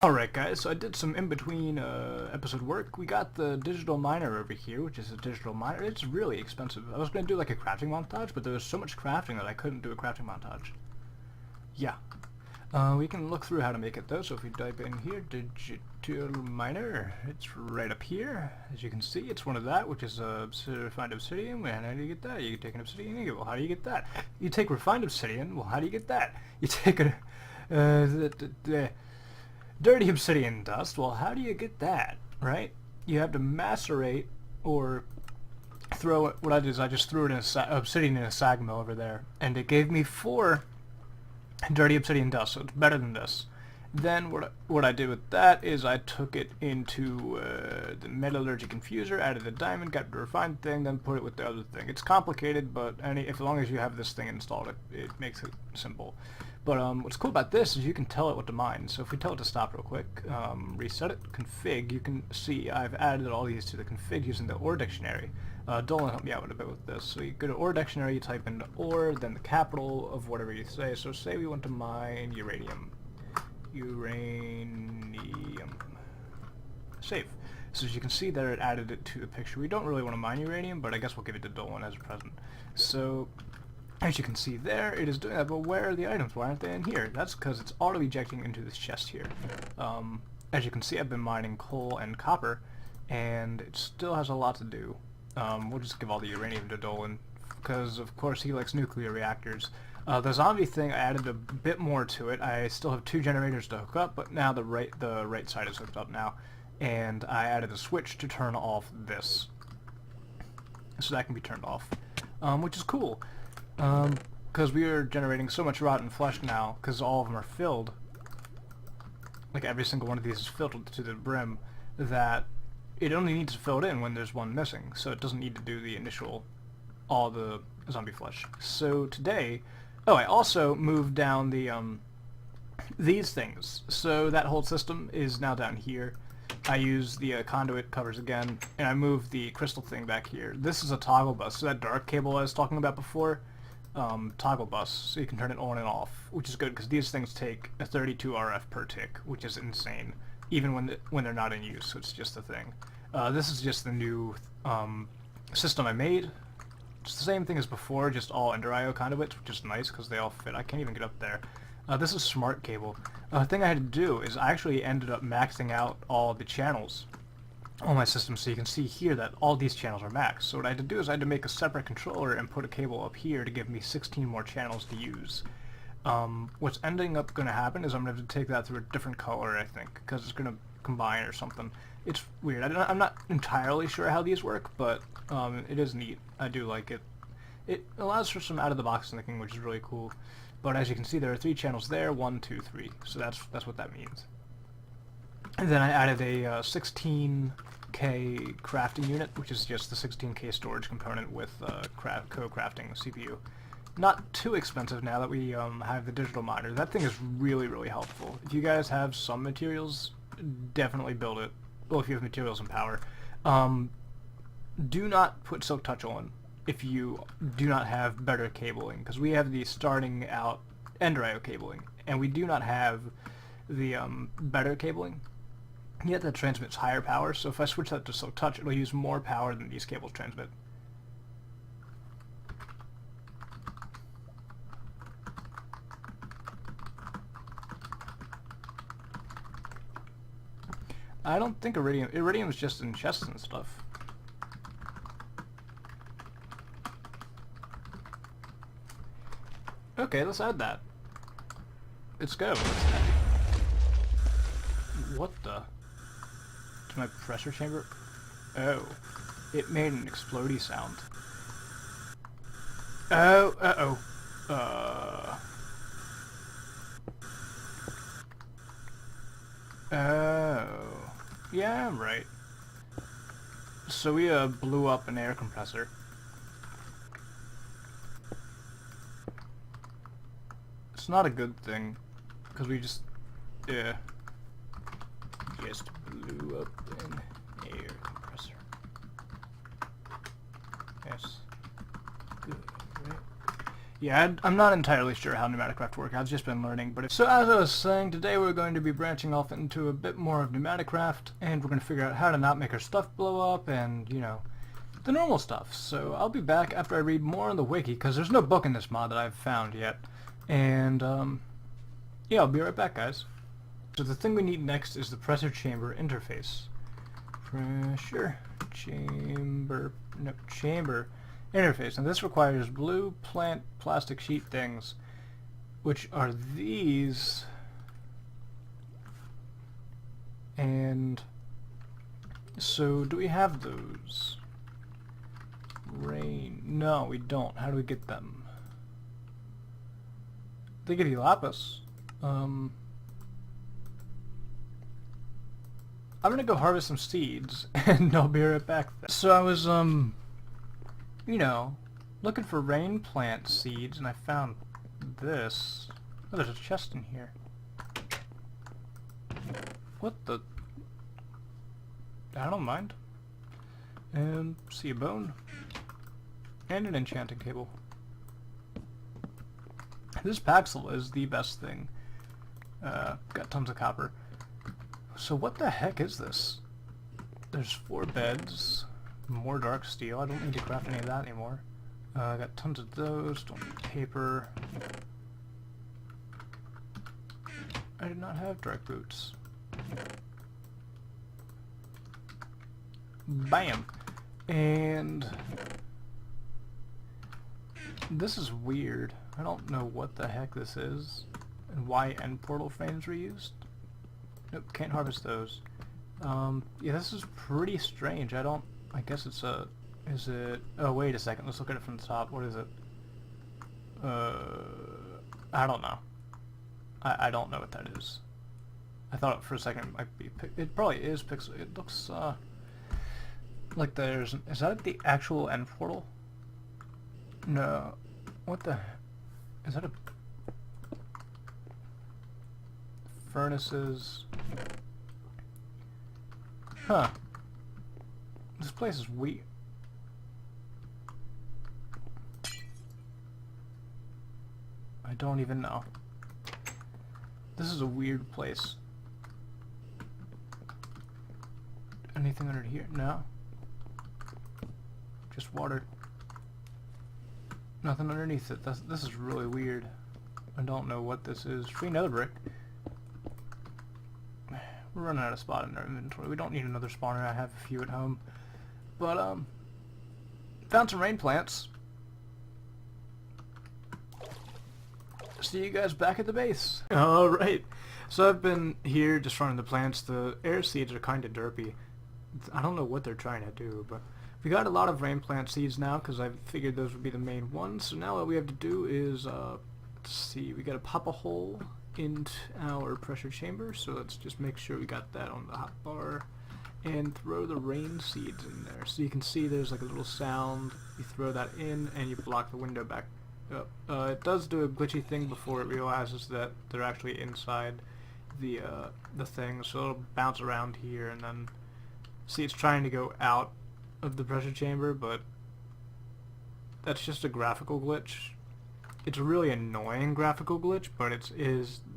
Alright guys, so I did some in-between episode work. We got the digital miner over here, which is a digital miner. It's really expensive. I was going to do like a crafting montage, but there was so much crafting that I couldn't do a crafting montage. Yeah. We can look through how to make it though, so if we type in here, digital miner, it's right up here. As you can see, it's one of that, which is refined obsidian. And how do you get that? You take an obsidian, well, how do you get that? You take refined obsidian, well, how do you get that? You take a... dirty obsidian dust, well, how do you get that, right? You have to macerate or throw it. What I did is I just threw it in obsidian in a sag mill over there, and it gave me 4 dirty obsidian dust, so it's better than this. Then what I did with that is I took it into the metallurgic infuser, added the diamond, got the refined thing, then put it with the other thing. It's complicated, but as long as you have this thing installed, it makes it simple. But what's cool about this is you can tell it what to mine. So if we tell it to stop real quick, reset it, config, you can see I've added all these to the config using the ore dictionary. Dolan helped me out a bit with this. So you go to ore dictionary, you type in ore, then the capital of whatever you say. So say we want to mine uranium. Uranium. Save. So as you can see there, it added it to the picture. We don't really want to mine uranium, but I guess we'll give it to Dolan as a present. So as you can see there, it is doing that, but where are the items? Why aren't they in here? That's because it's auto-ejecting into this chest here. As you can see, I've been mining coal and copper, and it still has a lot to do. We'll just give all the uranium to Dolan, because of course he likes nuclear reactors. The zombie thing, I added a bit more to it. I still have 2 generators to hook up, but now the right side is hooked up now. And I added a switch to turn off this. So that can be turned off, which is cool. Because we are generating so much rotten flesh now, because all of them are filled, like every single one of these is filled to the brim, that it only needs to fill it in when there's one missing, so it doesn't need to do the initial, all the zombie flesh. So today, I also moved down the, these things, so that whole system is now down here. I use the conduit covers again, and I moved the crystal thing back here. This is a toggle bus, so that dark cable I was talking about before, toggle bus, so you can turn it on and off, which is good because these things take a 32 RF per tick, which is insane, even when they're not in use. So it's just a thing. This is just the new system I made. It's the same thing as before, just all Ender IO conduits, which is nice because they all fit. I can't even get up there. This is smart cable. The thing I had to do is I actually ended up maxing out all the channels on my system, so you can see here that all these channels are maxed. So what I had to do is I had to make a separate controller and put a cable up here to give me 16 more channels to use. What's ending up going to happen is I'm going to have to take that through a different color, I think, because it's going to combine or something. It's weird. I'm not entirely sure how these work, but it is neat. I do like it. It allows for some out-of-the-box thinking, which is really cool. But as you can see, there are 3 channels there, 1, 2, 3. So that's what that means. And then I added a 16K crafting unit, which is just the 16K storage component with co-crafting CPU. Not too expensive now that we have the digital miner. That thing is really, really helpful. If you guys have some materials, definitely build it. Well, if you have materials and power. Do not put Silk Touch on if you do not have better cabling, because we have the starting out Ender IO cabling, and we do not have the better cabling. Yet that transmits higher power, so if I switch that to Silk Touch, it'll use more power than these cables transmit. I don't think iridium is just in chests and stuff. Okay, let's add that. Let's go. What the? To my pressure chamber? Oh. It made an explodey sound. Oh, uh-oh. Oh. Yeah, I'm right. So we blew up an air compressor. It's not a good thing, because we just blew up an air compressor. Yes. Good, right? Yeah, I'm not entirely sure how pneumatic craft works. I've just been learning. But so as I was saying, today we're going to be branching off into a bit more of pneumatic craft, and we're going to figure out how to not make our stuff blow up, and you know, the normal stuff. So I'll be back after I read more on the wiki, because there's no book in this mod that I've found yet. And yeah, I'll be right back, guys. So the thing we need next is the pressure chamber interface. Pressure chamber, no, chamber interface. And this requires blue plant plastic sheet things, which are these. And so do we have those? Rain. No, we don't. How do we get them? They give you lapis. I'm gonna go harvest some seeds, and I'll be right back then. So I was, you know, looking for rain plant seeds, and I found this. Oh, there's a chest in here. What the? I don't mind. And see a bone. And an enchanting table. This Paxel is the best thing. Got tons of copper. So what the heck is this? There's 4 beds, more dark steel. I don't need to craft any of that anymore. I got tons of those. Don't need paper. I did not have dark boots. Bam! And this is weird. I don't know what the heck this is and why end portal frames were used. Nope, can't harvest those. Yeah, this is pretty strange. I guess it's a... Is it... Oh, wait a second. Let's look at it from the top. What is it? I don't know. I don't know what that is. I thought for a second it might be... It probably is pixel... It looks, like there's... Is that the actual end portal? No. What the... Is that a... Furnaces... Huh. This place is weird. I don't even know. This is a weird place. Anything under here? No. Just water. Nothing underneath it. This is really weird. I don't know what this is. Free nether brick. We're running out of spot in our inventory. We don't need another spawner. I have a few at home. But, found some rain plants. See you guys back at the base. Alright. So I've been here just running the plants. The air seeds are kind of derpy. I don't know what they're trying to do, but we got a lot of rain plant seeds now because I figured those would be the main ones. So now what we have to do is, let's see, we gotta pop a hole into our pressure chamber, so let's just make sure we got that on the hotbar and throw the rain seeds in there. So you can see there's like a little sound. You throw that in and you block the window back up. It does do a glitchy thing before it realizes that they're actually inside the thing, so it'll bounce around here and then see it's trying to go out of the pressure chamber, but that's just a graphical glitch. It's a really annoying graphical glitch, but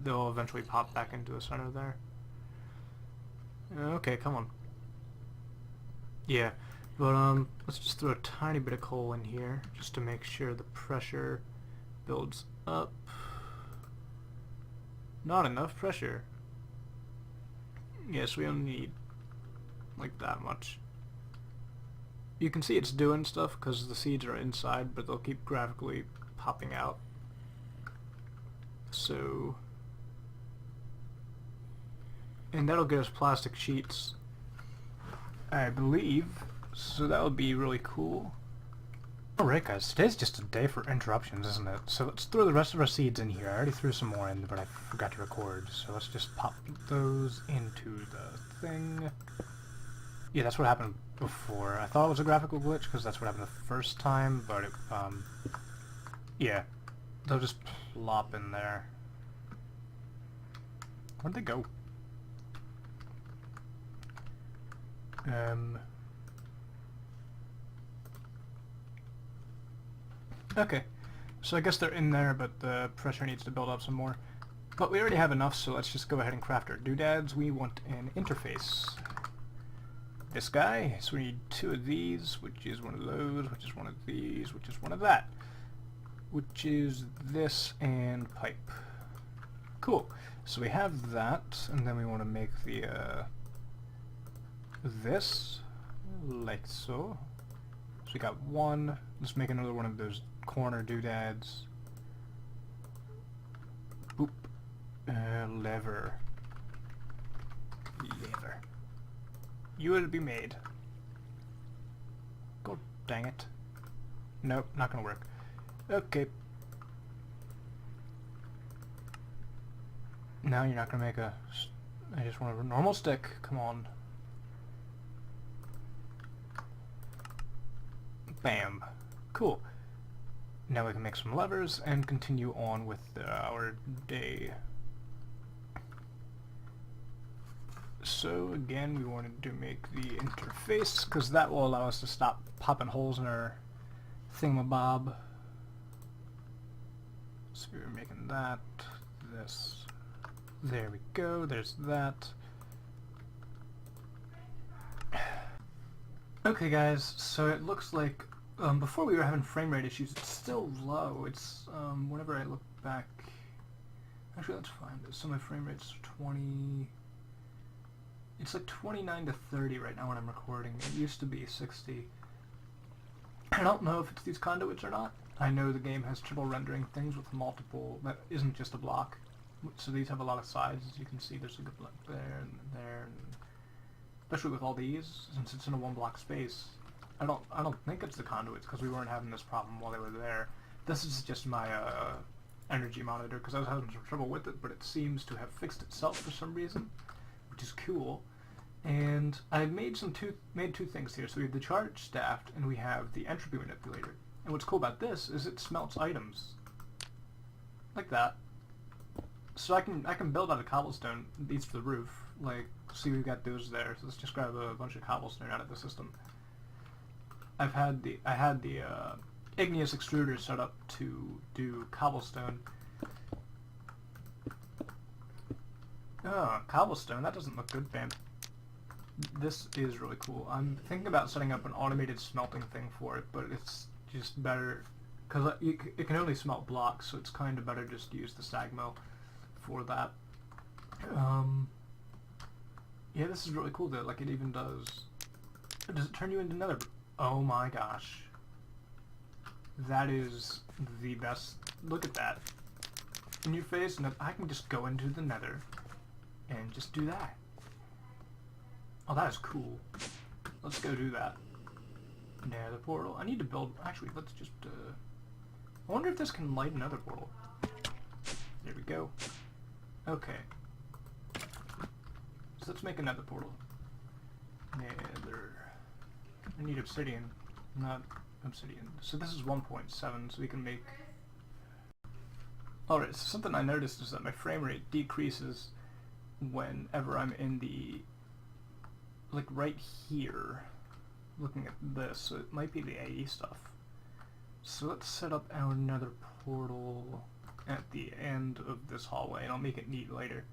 they'll eventually pop back into the center there. Okay, come on. Yeah, but let's just throw a tiny bit of coal in here just to make sure the pressure builds up. Not enough pressure. Yes, we only need like that much. You can see it's doing stuff because the seeds are inside, but they'll keep graphically popping out. So, and that'll get us plastic sheets, I believe. So that would be really cool. Alright guys, today's just a day for interruptions, isn't it? So let's throw the rest of our seeds in here. I already threw some more in, but I forgot to record. So let's just pop those into the thing. Yeah, that's what happened before. I thought it was a graphical glitch because that's what happened the first time, but it, yeah, they'll just plop in there. Where'd they go? Okay, So I guess they're in there, but the pressure needs to build up some more. But we already have enough, so let's just go ahead and craft our doodads. We want an interface. This guy, so we need 2 of these, which is one of those, which is one of these, which is one of that, which is this and pipe. Cool. So we have that, and then we want to make the this like so. So we got one. Let's make another one of those corner doodads. Boop. Lever. Lever. You will be made. God dang it. Nope, not gonna work. Okay. Now you're not gonna make a... I just want a normal stick. Come on. Bam. Cool. Now we can make some levers and continue on with our day. So again, we wanted to make the interface because that will allow us to stop popping holes in our thingamabob. So we were making that, this. There we go, there's that. Okay guys, so it looks like before we were having frame rate issues. It's still low. It's whenever I look back, actually let's find it. So my frame rate's 20. It's like 29 to 30 right now when I'm recording. It used to be 60. I don't know if it's these conduits or not. I know the game has triple rendering things with multiple, that isn't just a block. So these have a lot of sides, as you can see. There's a good block there and there, and especially with all these, since it's in a one block space. I don't think it's the conduits because we weren't having this problem while they were there. This is just my energy monitor because I was having some trouble with it, but it seems to have fixed itself for some reason, which is cool. And I made two things here. So we have the charge staff and we have the entropy manipulator. And what's cool about this is it smelts items like that. So I can build out of cobblestone these for the roof. Like, see, we've got those there. So let's just grab a bunch of cobblestone out of the system. I had the igneous extruder set up to do cobblestone. Oh, cobblestone, that doesn't look good, fam. This is really cool. I'm thinking about setting up an automated smelting thing for it, but it's just better because it can only smelt blocks, so it's kind of better just to use the sag mill for that. Yeah, this is really cool though. Like, it even does it turn you into nether? Oh my gosh. That is the best. Look at that. In your face, and I can just go into the nether and just do that. Oh, that is cool. Let's go do that. Nether portal. I need to build... Actually, let's just... I wonder if this can light another portal. There we go. Okay. So let's make another portal. Nether... I need obsidian, not obsidian. So this is 1.7, so we can make... Alright, so something I noticed is that my frame rate decreases whenever I'm in the... like right here, looking at this. So it might be the AE stuff. So let's set up our nether portal at the end of this hallway, and I'll make it neat later.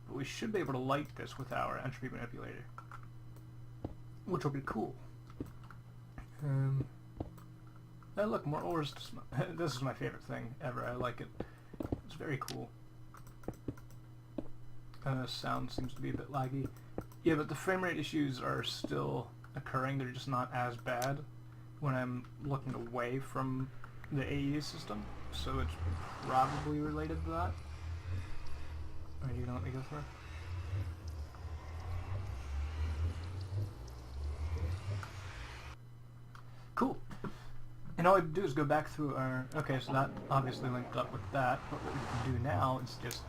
But we should be able to light this with our entropy manipulator, which will be cool. Oh look, more ores to smell. This is my favorite thing ever. I like it. It's very cool. Sound seems to be a bit laggy. Yeah, but the frame rate issues are still occurring. They're just not as bad when I'm looking away from the AE system. So it's probably related to that. Are you gonna let me go through? Cool. And all we do is go back through our... Okay, so that obviously linked up with that, but what we can do now is just...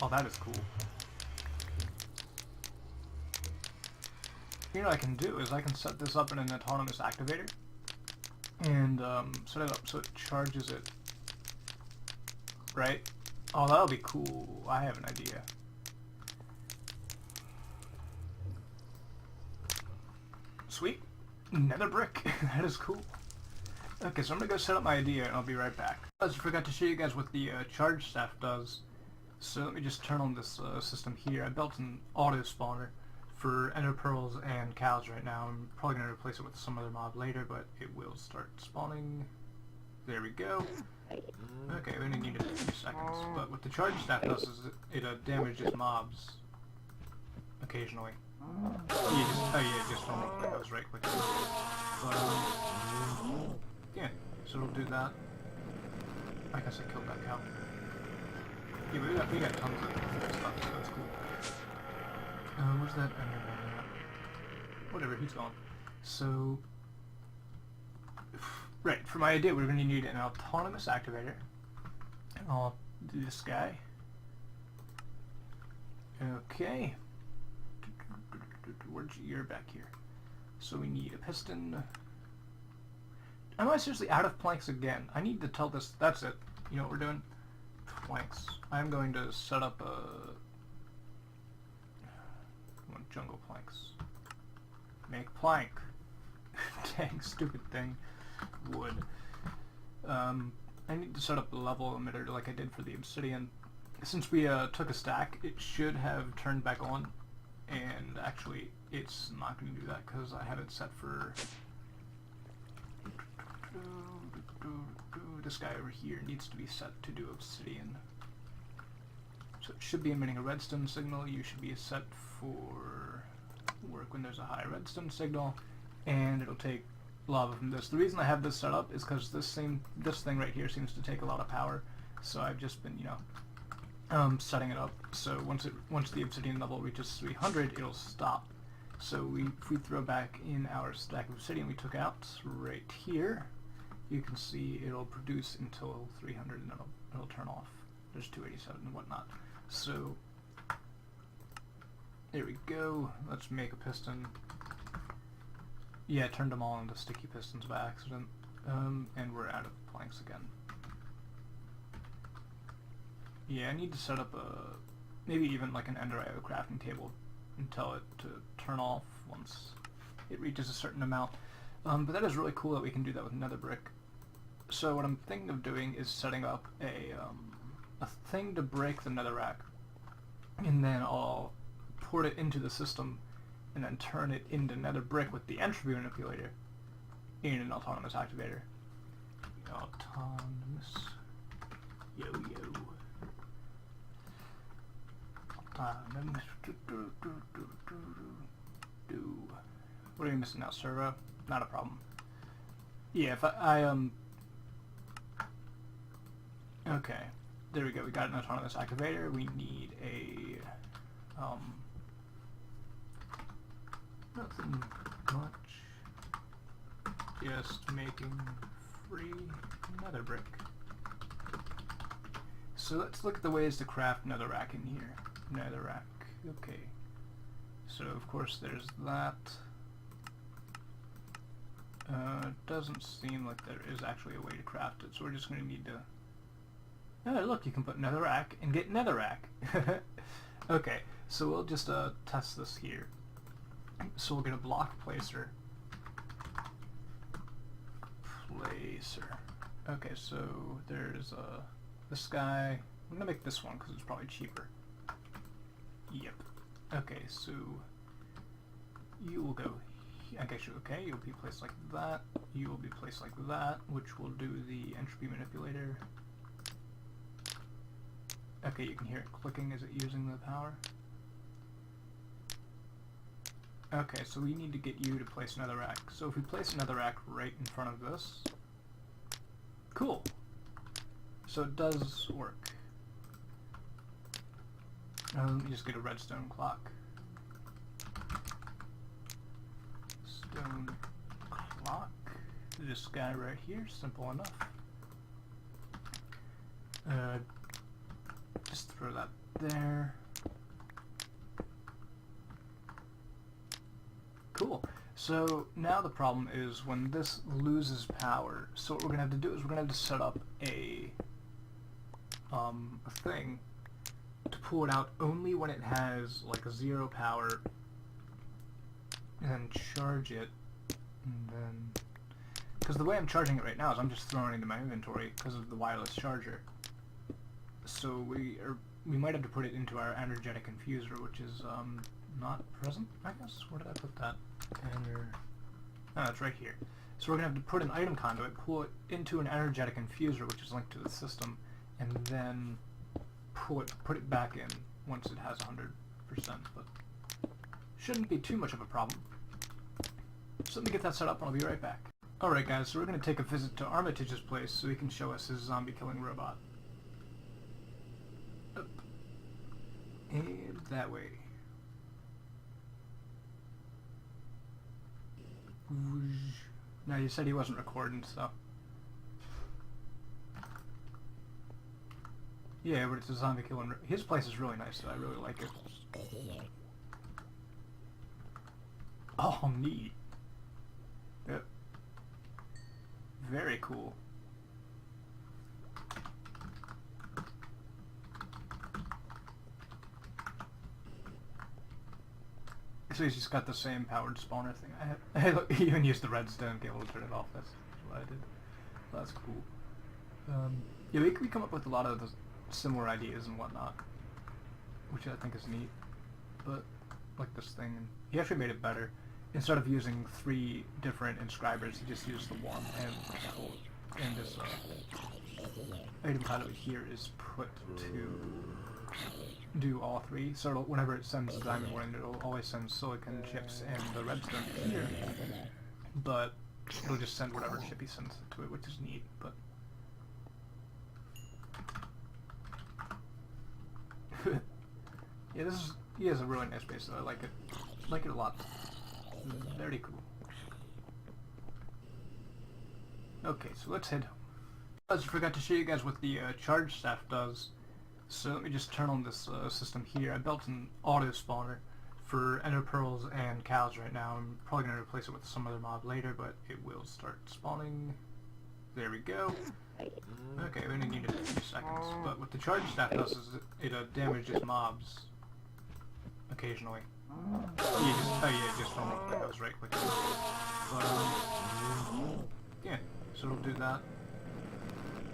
Oh, that is cool. You know what I can do is I can set this up in an autonomous activator and set it up so it charges it. Right? Oh, that'll be cool. I have an idea. Sweet. Nether brick. That is cool. Okay, so I'm gonna go set up my idea and I'll be right back. I forgot to show you guys what the charge staff does. So let me just turn on this system here. I built an auto spawner for ender pearls and cows right now. I'm probably gonna replace it with some other mob later, but it will start spawning. There we go. Okay, we only need a few seconds. But what the charge staff does is it damages mobs occasionally. Just don't look like I was right clicking. But yeah, so it'll do that. I guess I killed that cow. Yeah, we got tons of stuff, so that's cool. Where's that? Whatever, he's gone. So, right, for my idea, we're going to need an autonomous activator. And I'll do this guy. Okay. Where'd you're back here. So we need a piston. Am I seriously out of planks again? I need to tell this. That's it. You know what we're doing? Planks. I'm going to set up jungle planks. Make plank. Dang, stupid thing. Wood. I need to set up a level emitter like I did for the obsidian. Since we took a stack, it should have turned back on. And actually, it's not going to do that because I have it set for... This guy over here needs to be set to do obsidian. So it should be emitting a redstone signal. You should be set for work when there's a high redstone signal. And it'll take lava from this. The reason I have this set up is because this thing right here seems to take a lot of power. So I've just been, setting it up. So once the obsidian level reaches 300, it'll stop. So if we throw back in our stack of obsidian we took out right here, you can see it'll produce until 300 and it'll turn off. There's 287 and whatnot. So there we go. Let's make a piston. Yeah, I turned them all into sticky pistons by accident. And we're out of planks again. Yeah, I need to set up maybe even like an Ender IO crafting table and tell it to turn off once it reaches a certain amount. But that is really cool that we can do that with nether brick. So what I'm thinking of doing is setting up a thing to break the netherrack, and then I'll port it into the system and then turn it into nether brick with the entropy manipulator in an autonomous activator. Autonomous. Yo. What are you missing now, servo? Not a problem. Yeah, if okay, there we go. We got an autonomous activator. We need a nothing much. Just making free nether brick. So let's look at the ways to craft netherrack in here. Netherrack. Okay. So of course there's that. Doesn't seem like there is actually a way to craft it, so we're just going to need to... Oh, look, you can put netherrack and get netherrack. Okay, so we'll just test this here. So we'll get a block placer. Okay, so there's this guy. I'm going to make this one because it's probably cheaper. Yep. Okay, so you will go... Okay, you'll be placed like that. You will be placed like that, which will do the entropy manipulator. Okay, you can hear it clicking. Is it using the power? Okay, so we need to get you to place another rack. So if we place another rack right in front of this... Cool! So it does work. Let me just get a redstone clock. Stone clock. This guy right here, simple enough. Just throw that there. Cool. So now the problem is when this loses power. So what we're gonna have to do is we're gonna have to set up a thing to pull it out only when it has like 0 power, and then charge it And then, because the way I'm charging it right now is I'm just throwing it into my inventory because of the wireless charger. So we might have to put it into our energetic infuser, which is not present, I guess. Where did I put that? Oh, it's right here. So we're gonna have to put an item conduit, pull it into an energetic infuser, which is linked to the system, and then put it back in once it has 100%. But shouldn't be too much of a problem. So let me get that set up, and I'll be right back. Alright guys, so we're going to take a visit to Armitage's place so he can show us his zombie-killing robot. Up. And that way. Now, you said he wasn't recording, so... Yeah, but it's a zombie-killing... His place is really nice, so I really like it. Oh, neat. Yep. Very cool. So he's just got the same powered spawner thing. I even used the redstone cable to turn it off. That's what I did. Well, that's cool. Yeah, we come up with a lot of the similar ideas and whatnot, which I think is neat. But like this thing, and he actually made it better. Instead of using 3 different inscribers, he just used the one, and this item conduit here is put to do all 3. So whenever it sends the diamond one, it'll always send silicon chips and the redstone here, but it'll just send whatever chip he sends to it, which is neat. But yeah, he has a really nice base, so I like it a lot. Very cool. Okay, so let's head home. I just forgot to show you guys what the charge staff does. So let me just turn on this system here. I built an auto spawner for ender pearls and cows right now. I'm probably going to replace it with some other mob later, but it will start spawning. There we go. Okay, we only need a few seconds. But what the charge staff does is it damages mobs occasionally. Yeah, just from the goes right click. But yeah, so it'll do that.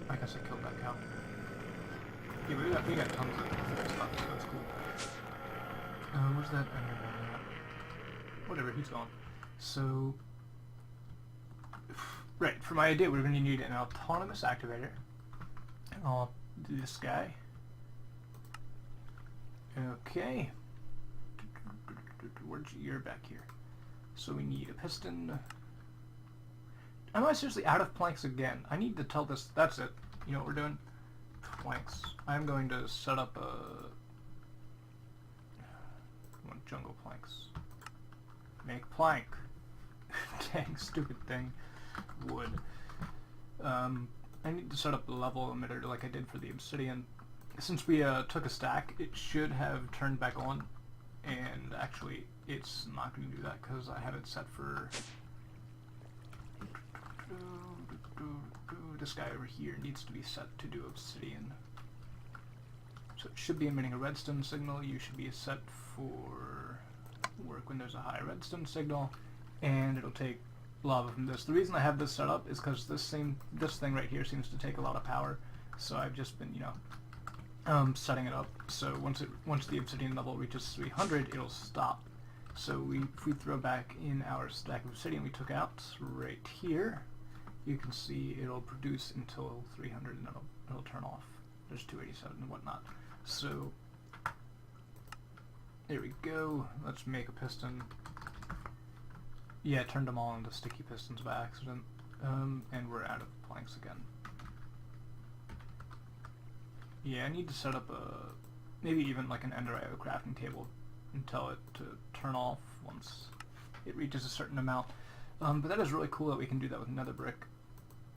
I guess I killed that cow. Yeah, but we got tons of stuff, so that's cool. Where's that? Whatever, he's gone. So, right, for my idea, we're going to need an autonomous activator. I'll do this guy. Okay. You're back here. So we need a piston. Am I seriously out of planks again? I need to tell this. That's it. You know what we're doing? Planks. I'm going to set up jungle planks. Make plank. Dang, stupid thing. Wood. I need to set up the level emitter like I did for the obsidian. Since we took a stack, it should have turned back on. And actually, it's not going to do that because I have it set for... This guy over here needs to be set to do obsidian. So it should be emitting a redstone signal. You should be set for work when there's a high redstone signal. And it'll take lava from this. The reason I have this set up is because this thing right here seems to take a lot of power. So I've just been, setting it up. So once the obsidian level reaches 300, it'll stop. So if we throw back in our stack of obsidian we took out right here, you can see it'll produce until 300 and it'll turn off. There's 287 and whatnot. So there we go. Let's make a piston. Yeah, I turned them all into sticky pistons by accident. And we're out of planks again. Yeah, I need to set up maybe even like an Ender IO crafting table and tell it to turn off once it reaches a certain amount. But that is really cool that we can do that with nether brick.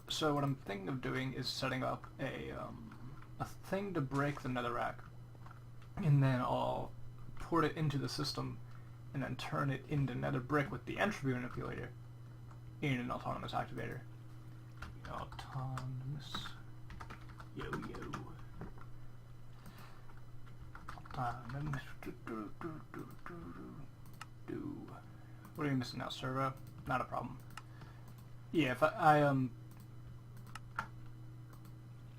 So what I'm thinking of doing is setting up a thing to break the netherrack, and then I'll port it into the system and then turn it into nether brick with the entropy manipulator in an autonomous activator. Autonomous. Yo. What are you missing now, servo? Not a problem. Yeah, if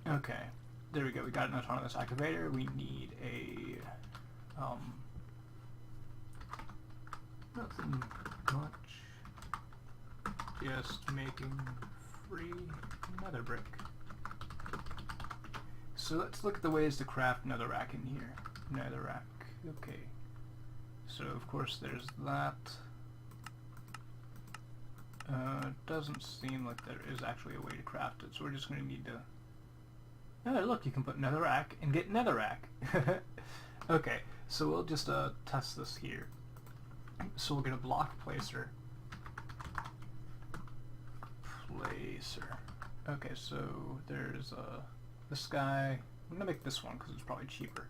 okay, there we go, we got an autonomous activator. We need a, nothing much, just making free nether brick. So let's look at the ways to craft netherrack in here. Netherrack, okay. So of course there's that. Doesn't seem like there is actually a way to craft it, so we're just going to need to... Oh, look, you can put netherrack and get netherrack. Okay, so we'll just test this here. So we'll get a block placer. Okay, so there's this guy. I'm going to make this one because it's probably cheaper.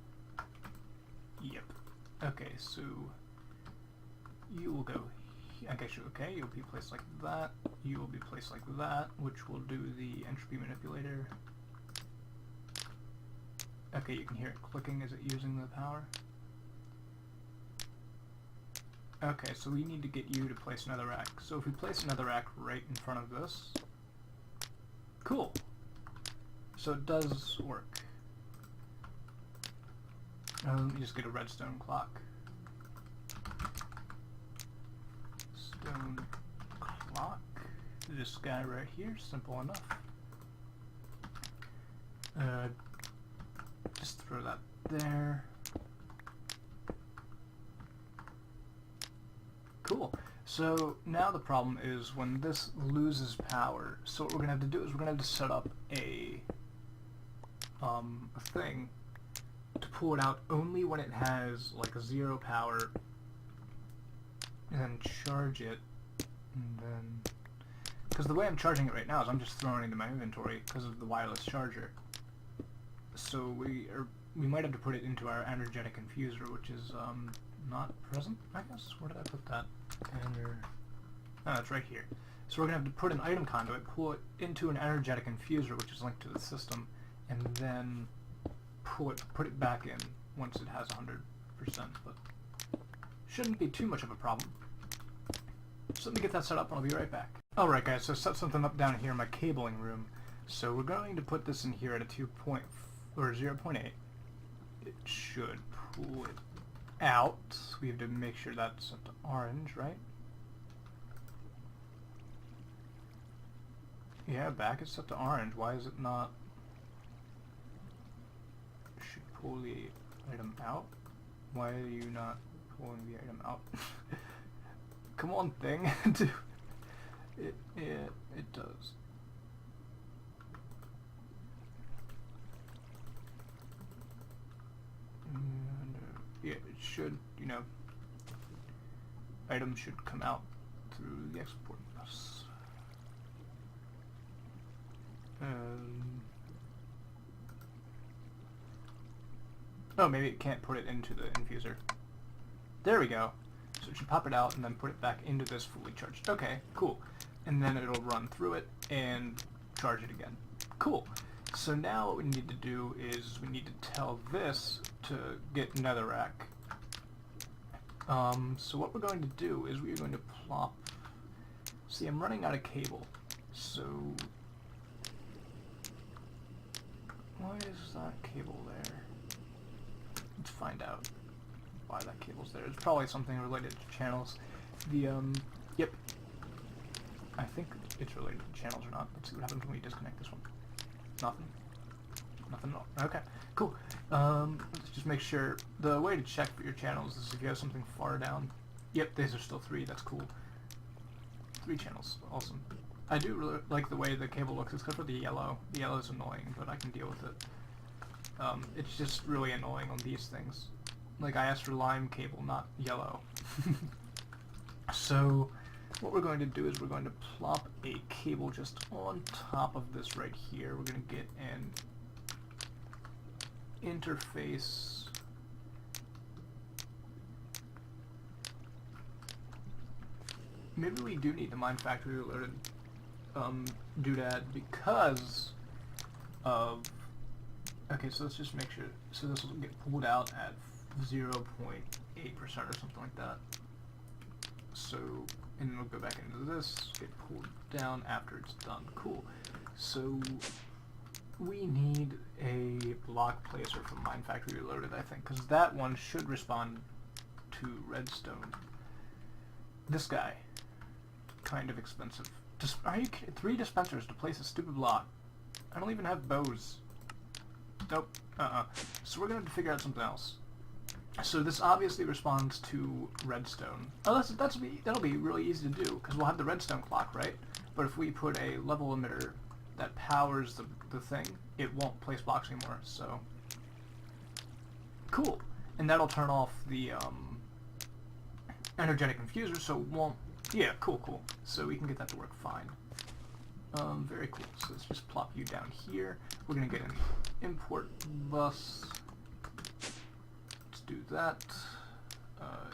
Yep. Okay, so you will go... okay, you'll be placed like that. You will be placed like that, which will do the entropy manipulator. Okay, you can hear it clicking. Is it using the power? Okay, so we need to get you to place another rack. So if we place another rack right in front of this, cool. So it does work. Let me just get a redstone clock. Stone clock. This guy right here, simple enough. Just throw that there. Cool. So now the problem is when this loses power, so what we're gonna have to do is we're gonna have to set up a thing to pull it out only when it has like 0 power, and then charge it, and then, because the way I'm charging it right now is I'm just throwing it into my inventory because of the wireless charger. So we might have to put it into our energetic infuser, which is not present, I guess. Where did I put that? Oh, it's right here. So we're gonna have to put an item conduit, pull it into an energetic infuser, which is linked to the system, and then put it back in once it has 100%. But shouldn't be too much of a problem. So let me get that set up, and I'll be right back. Alright guys, so set something up down here in my cabling room. So we're going to put this in here at a 0.8. It should pull it out. We have to make sure that's set to orange, right? Yeah, back is set to orange. Why is it not? Should pull the item out. Why are you not pulling the item out? Come on, thing. It does. And, yeah, it should, you know, items should come out through the export bus. Oh, maybe it can't put it into the infuser. There we go. So it should pop it out and then put it back into this fully charged. Okay, cool. And then it'll run through it and charge it again. Cool. So now what we need to do is we need to tell this to get netherrack. So what we're going to do is we're going to plop... See, I'm running out of cable. So... why is that cable there? Let's find out why that cable's there. It's probably something related to channels. The, yep. I think it's related to channels or not. Let's see what happens when we disconnect this one. Nothing. Nothing at all. Okay, cool. Let's just make sure. The way to check for your channels is if you have something far down. Yep, these are still 3. That's cool. 3 channels. Awesome. I do really like the way the cable looks, except for the yellow. The yellow is annoying, but I can deal with it. It's just really annoying on these things. Like, I asked for lime cable, not yellow. So, what we're going to do is we're going to plop a cable just on top of this right here. We're going to get an interface. Maybe we do need the Mine Factory alerted doodad because of... Okay, so let's just make sure. So this will get pulled out at 0.8% or something like that. So and it'll go back into this, get pulled down after it's done. Cool. So we need a block placer from Mine Factory Reloaded, I think, because that one should respond to redstone. This guy, kind of expensive. Are you kidding? 3 dispensers to place a stupid block. I don't even have bows. Nope. So we're gonna have to figure out something else. So this obviously responds to redstone. Oh, that'll be really easy to do, because we'll have the redstone clock, right? But if we put a level emitter that powers the thing, it won't place blocks anymore, so... Cool! And that'll turn off the, energetic infuser, so it won't... Yeah, cool. So we can get that to work fine. Very cool. So let's just plop you down here. We're gonna get an import bus. Let's do that.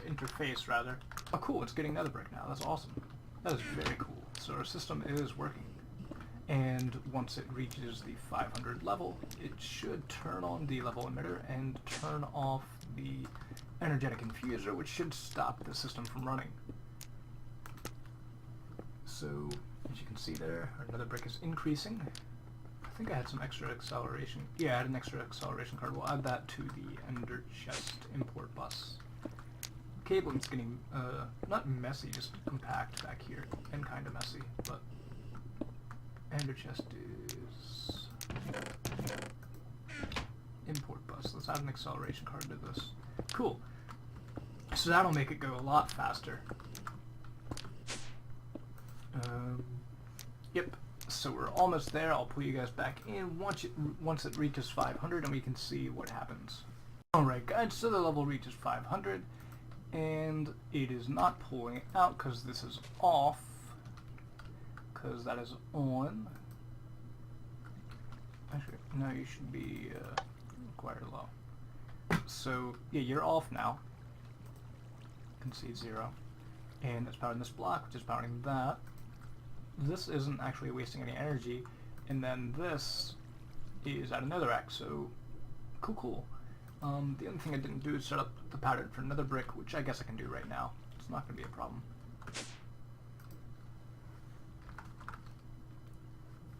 Interface, rather. Oh, cool, it's getting nether brick now. That's awesome. That is very cool. So our system is working. And once it reaches the 500 level, it should turn on the level emitter and turn off the energetic infuser, which should stop the system from running. So, as you can see there, our nether brick is increasing. I think I had some extra acceleration. Yeah, I had an extra acceleration card. We'll add that to the ender chest import bus. Cabling's getting, not messy, just compact back here, and kind of messy, but ender chest is import bus. Let's add an acceleration card to this. Cool. So that'll make it go a lot faster. Yep. So we're almost there. I'll pull you guys back in once it reaches 500, and we can see what happens. Alright guys, so the level reaches 500, and it is not pulling out because this is off, because that is on. Actually, no, you should be quite low. So, yeah, you're off now. You can see 0. And it's powering this block, which is powering that. This isn't actually wasting any energy, and then this is at another rack, so cool. The other thing I didn't do is set up the pattern for another brick, which I guess I can do right now. It's not going to be a problem.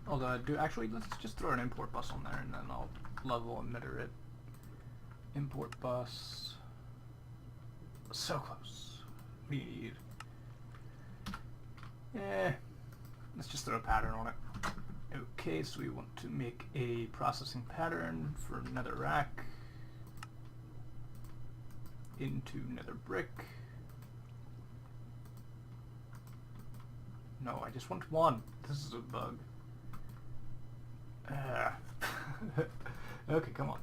Although I do, actually, let's just throw an import bus on there, and then I'll level emitter it. Import bus. So close. What do you need? Let's just throw a pattern on it. Okay, so we want to make a processing pattern for nether rack into nether brick. No, I just want one. This is a bug. Okay, come on.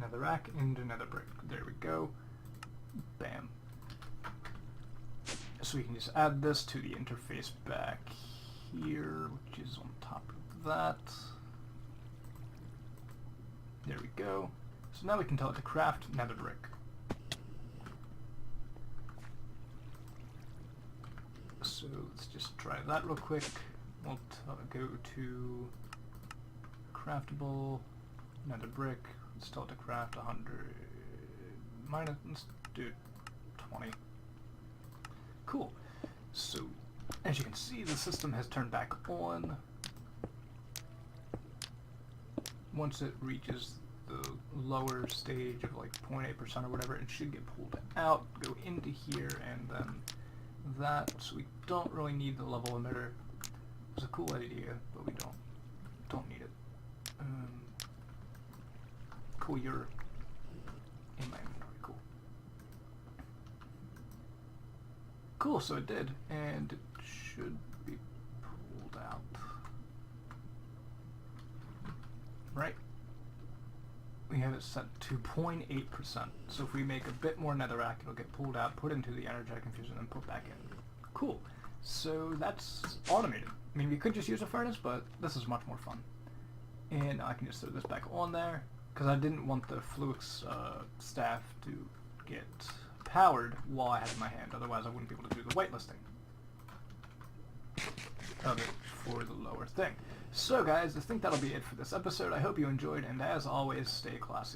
Nether rack into nether brick. There we go. Bam. So we can just add this to the interface back here, which is on top of that. There we go. So now we can tell it to craft nether brick. So let's just try that real quick. We'll go to craftable nether brick. Let's tell it to craft 100 minus, let's do 20. Cool. So, as you can see, the system has turned back on. Once it reaches the lower stage of like 0.8% or whatever, it should get pulled out, go into here, and then that. So we don't really need the level emitter. It's a cool idea, but we don't need it. Cool, you're in my inventory. Cool. Cool, so it did, and it should be pulled out. Right? We have it set to 0.8%, so if we make a bit more netherrack, it'll get pulled out, put into the energetic infusion, and put back in. Cool. So that's automated. I mean, we could just use a furnace, but this is much more fun. And I can just throw this back on there, because I didn't want the Fluix staff to get powered while I had it in my hand, otherwise I wouldn't be able to do the whitelisting of it for the lower thing. So guys, I think that'll be it for this episode. I hope you enjoyed, and as always, stay classy.